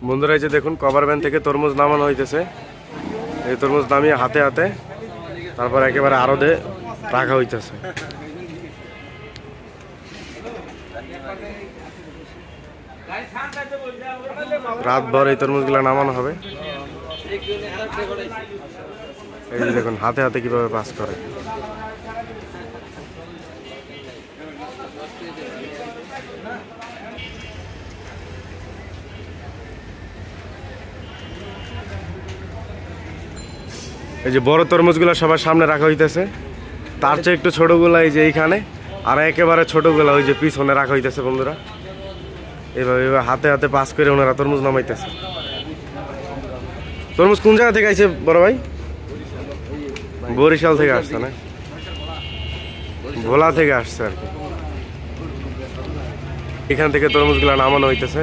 বন্ধুরা এই যে দেখুন কভার ভ্যান থেকে তরমুজ নামানো হইতেছে। এই তরমুজ নামিয়ে হাতে হাতে তারপর একেবারে আড়তে রাখা হইতেছে। রাতভর এই তরমুজগুলো নামানো হবে। এই যে দেখুন হাতে হাতে কিভাবে পাস করে। এই যে বড় তরমুজগুলা সবার সামনে রাখা হইতেছে, তার চেয়ে একটু ছোটগুলা এই যে এইখানে, আর একেবারে ছোটগুলা ওই যে পিছনে রাখা হইতেছে। বন্ধুরা এইভাবে হাতে হাতে পাস করে ওনারা তরমুজ নামাইতেছে। তরমুজ কোন জায়গা থেকে আইছে বড় ভাই? বরিশাল থেকে আসছে না, ভোলা থেকে আসছে আর কি। এখান থেকে তরমুজগুলা নামানো হইতেছে।